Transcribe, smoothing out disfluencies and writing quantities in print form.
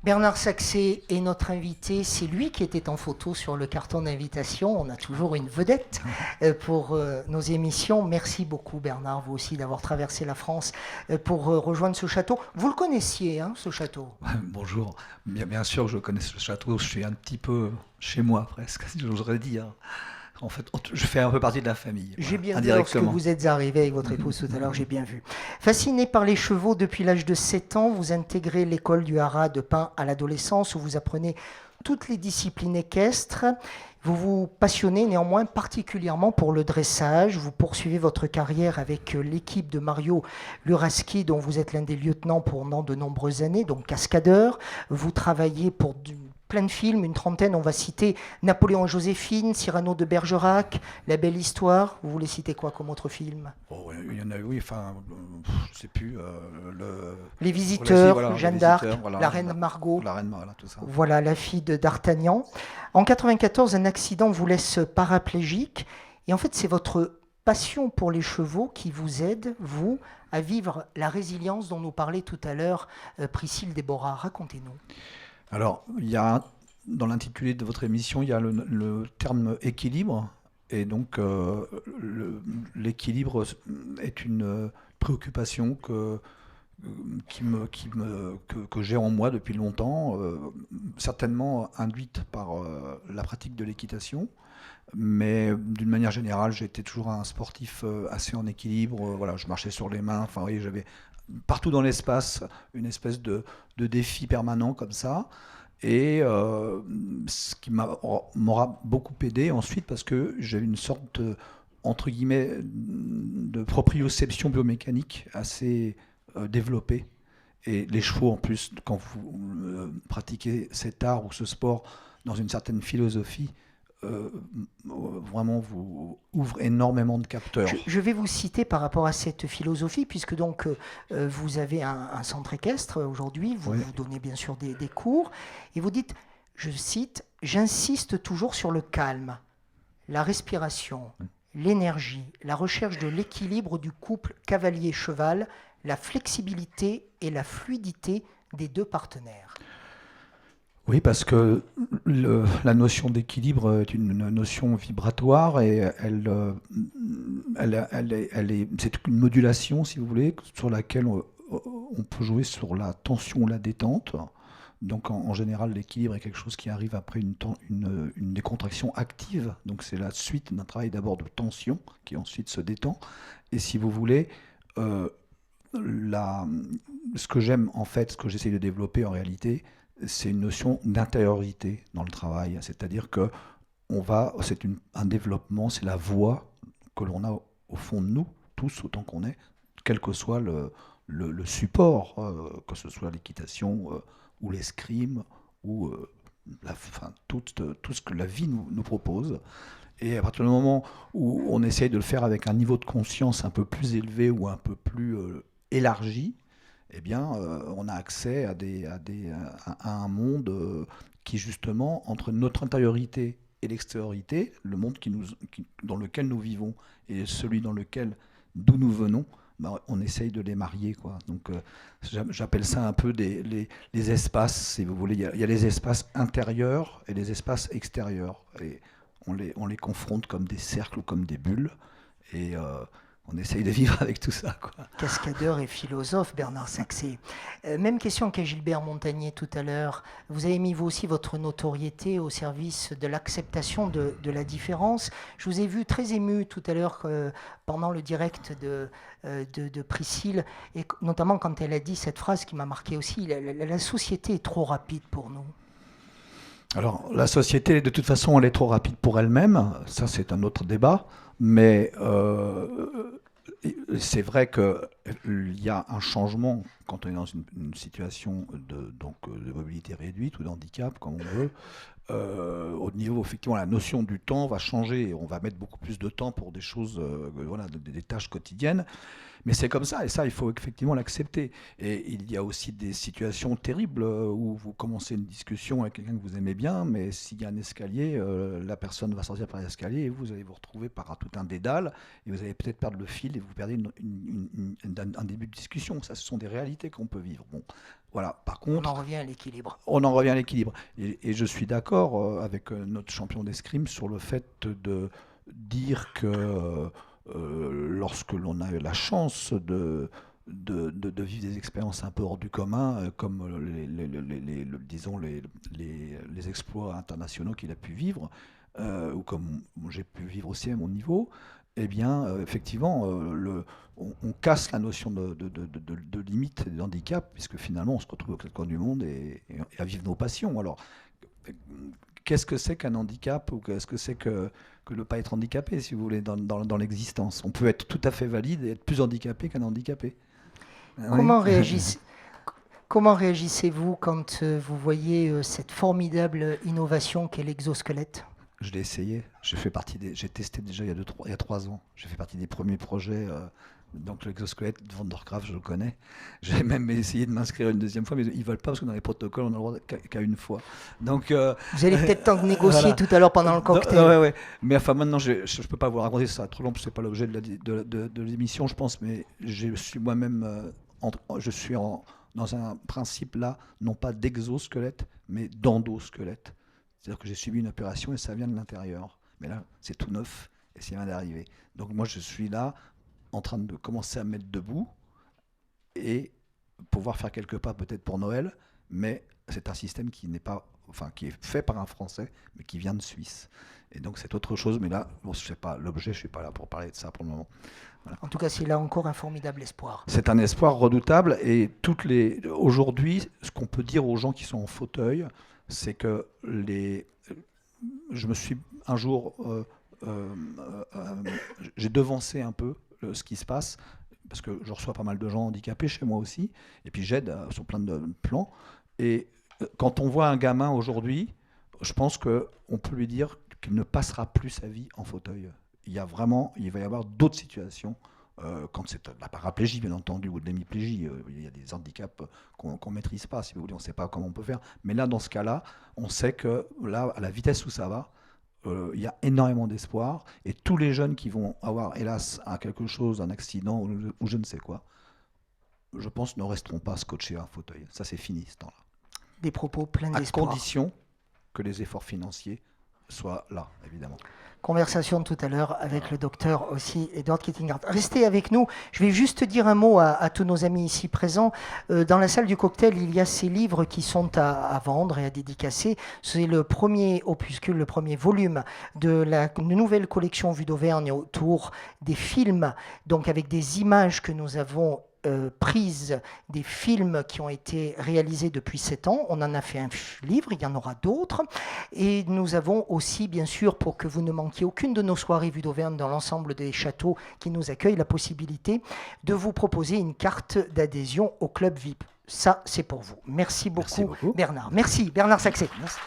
Bernard Saxé est notre invité, c'est lui qui était en photo sur le carton d'invitation. On a toujours une vedette pour nos émissions. Merci beaucoup Bernard, vous aussi, d'avoir traversé la France pour rejoindre ce château. Vous le connaissiez, hein, ce château? Bonjour, bien sûr que je connais ce château, je suis un petit peu chez moi presque, si j'oserais dire. En fait, je fais un peu partie de la famille, J'ai voilà, bien vu lorsque indirectement. vous êtes arrivé avec votre épouse tout à l'heure, j'ai bien vu. Fasciné par les chevaux depuis l'âge de 7 ans, vous intégrez l'école du Haras de Pin à l'adolescence où vous apprenez toutes les disciplines équestres. Vous vous passionnez néanmoins particulièrement pour le dressage. Vous poursuivez votre carrière avec l'équipe de Mario Luraski, dont vous êtes l'un des lieutenants pendant de nombreuses années, donc cascadeur. Vous travaillez pour plein de films, une trentaine, on va citer Napoléon et Joséphine, Cyrano de Bergerac, La Belle Histoire. Vous voulez citer quoi comme autre film? Oh, ouais, il y en a, oui, enfin, je sais plus, Les Relais, Visiteurs, voilà, les Jeanne d'Arc, visiteurs, voilà, La Reine Margot. la reine, voilà, tout ça. Voilà la fille de D'Artagnan. En 94, un accident vous laisse paraplégique. Et en fait, c'est votre passion pour les chevaux qui vous aide, vous, à vivre la résilience dont nous parlait tout à l'heure Priscille Déborah. Racontez-nous. Alors, dans l'intitulé de votre émission, il y a le terme équilibre, et donc l'équilibre est une préoccupation que j'ai en moi depuis longtemps, certainement induite par la pratique de l'équitation, mais d'une manière générale, j'ai été toujours un sportif assez en équilibre. Voilà, je marchais sur les mains, enfin, oui, j'avais partout dans l'espace une espèce de défi permanent comme ça. Et ce qui m'aura beaucoup aidé ensuite, parce que j'ai une sorte entre guillemets, de proprioception biomécanique assez développée. Et les chevaux, en plus, quand vous pratiquez cet art ou ce sport dans une certaine philosophie, vraiment vous ouvre énormément de capteurs. Je vais vous citer par rapport à cette philosophie, puisque donc vous avez un centre équestre aujourd'hui, vous, Oui. vous donnez bien sûr des cours, et vous dites, je cite, j'insiste toujours sur le calme, la respiration, l'énergie, la recherche de l'équilibre du couple cavalier-cheval, la flexibilité et la fluidité des deux partenaires. Oui, parce que la notion d'équilibre est une notion vibratoire et c'est une modulation, si vous voulez, sur laquelle on peut jouer sur la tension ou la détente. Donc en général, l'équilibre est quelque chose qui arrive après une décontraction active. Donc c'est la suite d'un travail d'abord de tension qui ensuite se détend. Et si vous voulez, ce que j'aime en fait, ce que j'essaie de développer en réalité, c'est une notion d'intériorité dans le travail. C'est-à-dire que c'est un développement, c'est la voix que l'on a au fond de nous, tous autant qu'on est, quel que soit le support, que ce soit l'équitation ou l'escrime ou tout ce que la vie nous propose. Et à partir du moment où on essaye de le faire avec un niveau de conscience un peu plus élevé ou un peu plus élargi, eh bien, on a accès à un monde qui, justement, entre notre intériorité et l'extériorité, le monde dans lequel nous vivons et celui d'où nous venons, bah, on essaye de les marier, quoi. Donc, j'appelle ça un peu les espaces, si vous voulez. Il y a les espaces intérieurs et les espaces extérieurs. Et on les confronte comme des cercles ou comme des bulles. Et on essaye de vivre avec tout ça, quoi. Cascadeur et philosophe, Bernard Saxé. Même question qu'à Gilbert Montagnier tout à l'heure. Vous avez mis vous aussi votre notoriété au service de l'acceptation de la différence. Je vous ai vu très ému tout à l'heure pendant le direct de Priscille, et notamment quand elle a dit cette phrase qui m'a marqué aussi, la société est trop rapide pour nous. Alors, la société, de toute façon, elle est trop rapide pour elle-même. Ça, c'est un autre débat. Mais c'est vrai qu'il y a un changement quand on est dans une situation de mobilité réduite ou d'handicap, comme on veut. Au niveau, effectivement, la notion du temps va changer. On va mettre beaucoup plus de temps pour des choses, voilà, des tâches quotidiennes. Mais c'est comme ça, et ça, il faut effectivement l'accepter. Et il y a aussi des situations terribles où vous commencez une discussion avec quelqu'un que vous aimez bien, mais s'il y a un escalier, la personne va sortir par l'escalier et vous allez vous retrouver par tout un dédale, et vous allez peut-être perdre le fil et vous perdez un début de discussion. Ça, ce sont des réalités qu'on peut vivre. Bon, voilà. Par On contre, en revient à l'équilibre. on en revient à l'équilibre. Et je suis d'accord avec notre champion d'escrime sur le fait de dire que lorsque l'on a eu la chance de vivre des expériences un peu hors du commun, comme disons les exploits internationaux qu'il a pu vivre, ou comme j'ai pu vivre aussi à mon niveau, eh bien, effectivement, on casse la notion de limite et de handicap, puisque finalement, on se retrouve au quatre coins du monde et à vivre nos passions. Alors, qu'est-ce que c'est qu'un handicap, ou qu'est-ce que c'est que ne pas être handicapé, si vous voulez, dans l'existence? On peut être tout à fait valide et être plus handicapé qu'un handicapé. Comment comment réagissez-vous quand vous voyez cette formidable innovation qu'est l'exosquelette? Je l'ai essayé. J'ai testé déjà il y a 3 ans. J'ai fait partie des premiers projets. Donc l'exosquelette de Van der Graaf, je le connais. J'ai même essayé de m'inscrire une deuxième fois, mais ils ne veulent pas parce que dans les protocoles, on n'a le droit qu'à une fois. Donc, vous allez peut-être en négocier voilà. Tout à l'heure pendant le cocktail. Ouais. Mais enfin, maintenant, je ne peux pas vous raconter ça trop long, parce que ce n'est pas l'objet de l'émission, je pense, mais je suis moi-même dans un principe là, non pas d'exosquelette, mais d'endosquelette. C'est-à-dire que j'ai subi une opération et ça vient de l'intérieur. Mais là, c'est tout neuf et ça vient d'arriver. Donc moi, je suis là en train de commencer à me mettre debout et pouvoir faire quelques pas peut-être pour Noël, mais c'est un système qui est fait par un Français, mais qui vient de Suisse. Et donc c'est autre chose, mais là, bon, je sais pas l'objet, je suis pas là pour parler de ça pour le moment. Voilà. En tout cas, c'est là encore un formidable espoir. C'est un espoir redoutable, et aujourd'hui, ce qu'on peut dire aux gens qui sont en fauteuil, c'est que je me suis un jour, j'ai devancé un peu ce qui se passe, parce que je reçois pas mal de gens handicapés chez moi aussi, et puis j'aide sur plein de plans. Et quand on voit un gamin aujourd'hui, je pense qu'on peut lui dire qu'il ne passera plus sa vie en fauteuil. Il va y avoir d'autres situations, quand c'est de la paraplégie, bien entendu, ou de l'hémiplégie. Il y a des handicaps qu'on ne maîtrise pas, si vous voulez, on ne sait pas comment on peut faire. Mais là, dans ce cas-là, on sait que là, à la vitesse où ça va, il y a énormément d'espoir, et tous les jeunes qui vont avoir, hélas, quelque chose, un accident ou je ne sais quoi, je pense, ne resteront pas scotchés à un fauteuil. Ça, c'est fini, ce temps-là. Des propos pleins d'espoir. À condition que les efforts financiers soient là, évidemment. Conversation tout à l'heure avec le docteur aussi, Edward Kittinghardt. Restez avec nous. Je vais juste dire un mot à tous nos amis ici présents. Dans la salle du cocktail, il y a ces livres qui sont à vendre et à dédicacer. C'est le premier opuscule, le premier volume de la nouvelle collection Vue d'Auvergne autour des films, donc avec des images que nous avons prises des films qui ont été réalisés depuis 7 ans. On en a fait un livre, il y en aura d'autres. Et nous avons aussi, bien sûr, pour que vous ne manquiez aucune de nos soirées Vue d'Auvergne dans l'ensemble des châteaux qui nous accueillent, la possibilité de vous proposer une carte d'adhésion au Club VIP. Ça, c'est pour vous. Merci beaucoup, Bernard. Merci, Bernard Saxé. Merci.